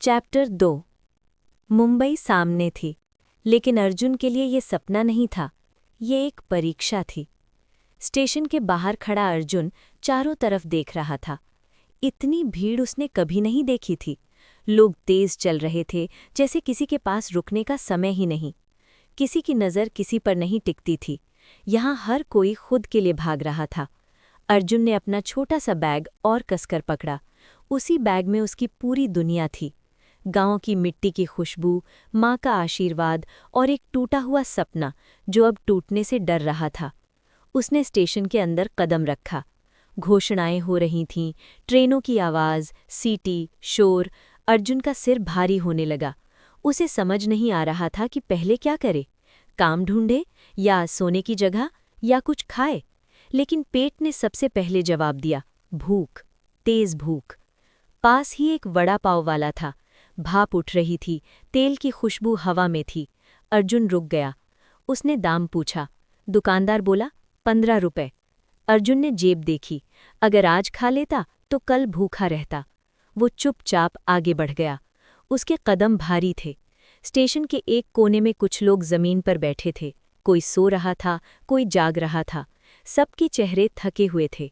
Chapter 2। Mumbai सामने थी, लेकिन अर्जुन के लिए ये सपना नहीं था, ये एक परीक्षा थी। स्टेशन के बाहर खड़ा अर्जुन चारों तरफ देख रहा था। इतनी भीड़ उसने कभी नहीं देखी थी। लोग तेज चल रहे थे, जैसे किसी के पास रुकने का समय ही नहीं। किसी की नज़र किसी पर नहीं टिकती थी। यहाँ हर कोई खुद के लिए भाग रहा था। अर्जुन ने अपना छोटा सा बैग और कसकर पकड़ा। उसी बैग में उसकी पूरी दुनिया थी। गांव की मिट्टी की खुशबू, माँ का आशीर्वाद और एक टूटा हुआ सपना जो अब टूटने से डर रहा था। उसने स्टेशन के अंदर कदम रखा। घोषणाएं हो रही थीं, ट्रेनों की आवाज़, सीटी, शोर। अर्जुन का सिर भारी होने लगा। उसे समझ नहीं आ रहा था कि पहले क्या करे, काम ढूंढे या सोने की जगह या कुछ खाए। लेकिन पेट ने सबसे पहले जवाब दिया, भूख, तेज भूख। पास ही एक वड़ा पाव वाला था। भाप उठ रही थी, तेल की खुशबू हवा में थी। अर्जुन रुक गया। उसने दाम पूछा। दुकानदार बोला, 15 रुपए। अर्जुन ने जेब देखी। अगर आज खा लेता तो कल भूखा रहता। वो चुपचाप आगे बढ़ गया। उसके कदम भारी थे। स्टेशन के एक कोने में कुछ लोग जमीन पर बैठे थे। कोई सो रहा था, कोई जाग रहा था। सबके चेहरे थके हुए थे।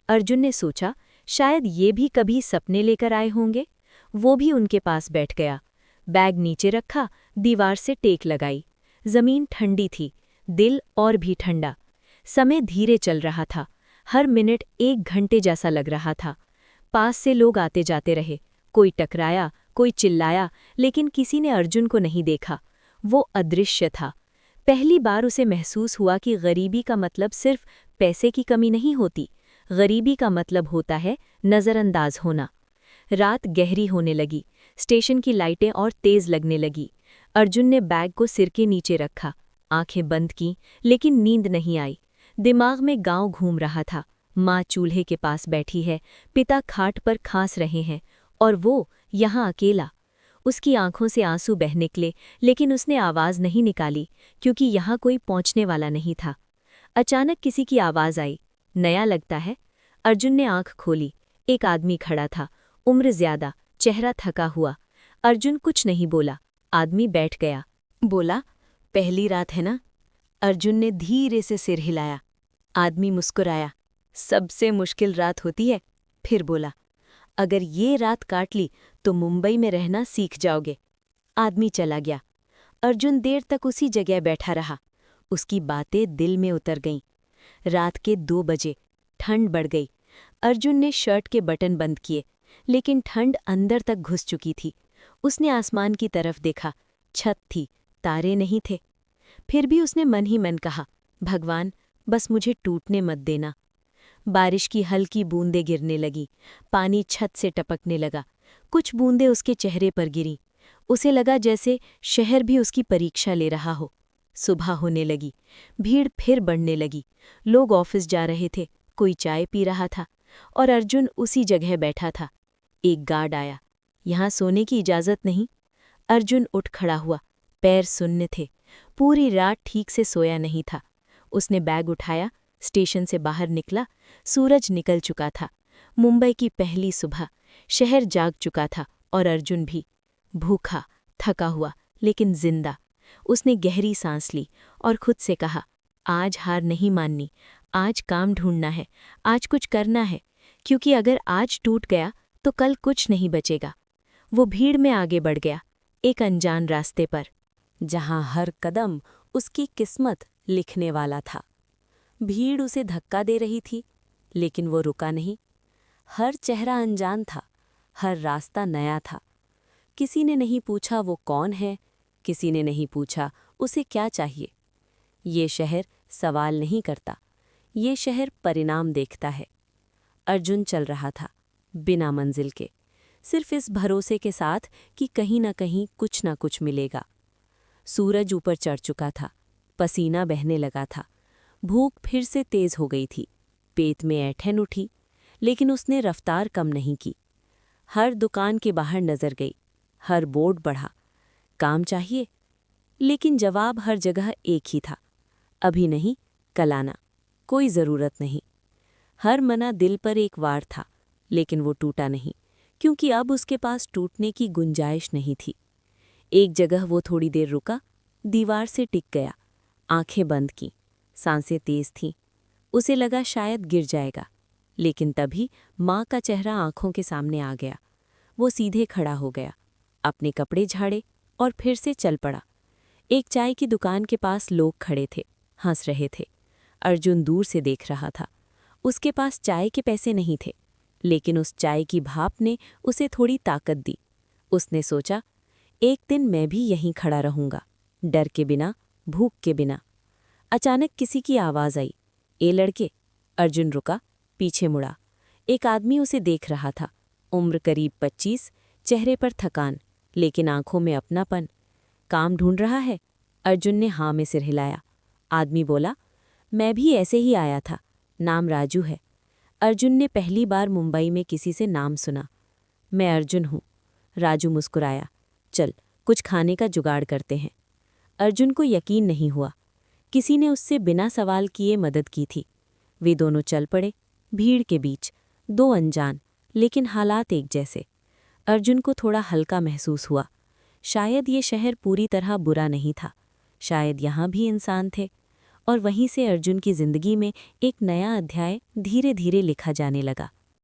अर्जुन ने सोचा, शायद ये भी कभी सपने लेकर आए होंगे। वो भी उनके पास बैठ गया। बैग नीचे रखा, दीवार से टेक लगाई। जमीन ठंडी थी, दिल और भी ठंडा। समय धीरे चल रहा था। हर मिनट 1 घंटे जैसा लग रहा था। पास से लोग आते जाते रहे। कोई टकराया, कोई चिल्लाया, लेकिन किसी ने अर्जुन को नहीं देखा। वो अदृश्य था। पहली बार उसे महसूस हुआ कि गरीबी का मतलब सिर्फ पैसे की कमी नहीं होती। गरीबी का मतलब होता है नज़रअंदाज होना। रात गहरी होने लगी। स्टेशन की लाइटें और तेज लगने लगी। अर्जुन ने बैग को सिर के नीचे रखा, आंखें बंद की, लेकिन नींद नहीं आई। दिमाग में गांव घूम रहा था। माँ चूल्हे के पास बैठी है, पिता खाट पर खांस रहे हैं, और वो यहाँ अकेला। उसकी आंखों से आंसू बह निकले, लेकिन उसने आवाज़ नहीं निकाली, क्योंकि यहाँ कोई पहुँचने वाला नहीं था। अचानक किसी की आवाज़ आई, नया लगता है। अर्जुन ने आंख खोली। एक आदमी खड़ा था, उम्र ज्यादा, चेहरा थका हुआ। अर्जुन कुछ नहीं बोला। आदमी बैठ गया। बोला, पहली रात है ना? अर्जुन ने धीरे से सिर हिलाया। आदमी मुस्कुराया। सबसे मुश्किल रात होती है। फिर बोला, अगर ये रात काट ली तो मुंबई में रहना सीख जाओगे। आदमी चला गया। अर्जुन देर तक उसी जगह बैठा रहा। उसकी बातें दिल में उतर गईं। रात के 2 बजे। ठंड बढ़ गई। अर्जुन ने शर्ट के बटन बंद किए, लेकिन ठंड अंदर तक घुस चुकी थी। उसने आसमान की तरफ देखा। छत थी, तारे नहीं थे। फिर भी उसने मन ही मन कहा, भगवान, बस मुझे टूटने मत देना। बारिश की हल्की बूंदें गिरने लगी। पानी छत से टपकने लगा। कुछ बूंदें उसके चेहरे पर गिरीं। उसे लगा जैसे शहर भी उसकी परीक्षा ले रहा हो। सुबह होने लगी। भीड़ फिर बढ़ने लगी। लोग ऑफिस जा रहे थे, कोई चाय पी रहा था, और अर्जुन उसी जगह बैठा था। एक गार्ड आया। यहाँ सोने की इजाज़त नहीं। अर्जुन उठ खड़ा हुआ। पैर सुन्न थे। पूरी रात ठीक से सोया नहीं था। उसने बैग उठाया, स्टेशन से बाहर निकला। सूरज निकल चुका था। मुंबई की पहली सुबह। शहर जाग चुका था, और अर्जुन भी। भूखा, थका हुआ, लेकिन जिंदा। उसने गहरी सांस ली और खुद से कहा, आज हार नहीं माननी। आज काम ढूंढना है, आज कुछ करना है, क्योंकि अगर आज टूट गया तो कल कुछ नहीं बचेगा। वो भीड़ में आगे बढ़ गया, एक अनजान रास्ते पर, जहां हर कदम उसकी किस्मत लिखने वाला था। भीड़ उसे धक्का दे रही थी, लेकिन वो रुका नहीं। हर चेहरा अनजान था, हर रास्ता नया था। किसी ने नहीं पूछा वो कौन है, किसी ने नहीं पूछा उसे क्या चाहिए। ये शहर सवाल नहीं करता, ये शहर परिणाम देखता है। अर्जुन चल रहा था, बिना मंजिल के, सिर्फ इस भरोसे के साथ कि कहीं ना कहीं कुछ ना कुछ मिलेगा। सूरज ऊपर चढ़ चुका था, पसीना बहने लगा था। भूख फिर से तेज हो गई थी। पेट में ऐंठन उठी, लेकिन उसने रफ्तार कम नहीं की। हर दुकान के बाहर नजर गई, हर बोर्ड बढ़ा, काम चाहिए। लेकिन जवाब हर जगह एक ही था, अभी नहीं, कल आना, कोई ज़रूरत नहीं। हर मना दिल पर एक वार था, लेकिन वो टूटा नहीं, क्योंकि अब उसके पास टूटने की गुंजाइश नहीं थी। एक जगह वो थोड़ी देर रुका, दीवार से टिक गया, आंखें बंद की, सांसें तेज थीं। उसे लगा शायद गिर जाएगा, लेकिन तभी माँ का चेहरा आंखों के सामने आ गया। वो सीधे खड़ा हो गया, अपने कपड़े झाड़े और फिर से चल पड़ा। एक चाय की दुकान के पास लोग खड़े थे, हंस रहे थे। अर्जुन दूर से देख रहा था। उसके पास चाय के पैसे नहीं थे, लेकिन उस चाय की भाप ने उसे थोड़ी ताकत दी। उसने सोचा, एक दिन मैं भी यहीं खड़ा रहूंगा, डर के बिना, भूख के बिना। अचानक किसी की आवाज़ आई, ए लड़के। अर्जुन रुका, पीछे मुड़ा। एक आदमी उसे देख रहा था, उम्र करीब 25, चेहरे पर थकान, लेकिन आंखों में अपनापन। काम ढूंढ रहा है? अर्जुन ने हाँ में सिर हिलाया। आदमी बोला, मैं भी ऐसे ही आया था, नाम राजू है। अर्जुन ने पहली बार मुंबई में किसी से नाम सुना। मैं अर्जुन हूँ। राजू मुस्कुराया, चल कुछ खाने का जुगाड़ करते हैं। अर्जुन को यकीन नहीं हुआ, किसी ने उससे बिना सवाल किए मदद की थी। वे दोनों चल पड़े, भीड़ के बीच, दो अनजान, लेकिन हालात एक जैसे। अर्जुन को थोड़ा हल्का महसूस हुआ। शायद ये शहर पूरी तरह बुरा नहीं था, शायद यहाँ भी इंसान थे। और वहीं से अर्जुन की जिंदगी में एक नया अध्याय धीरे धीरे लिखा जाने लगा।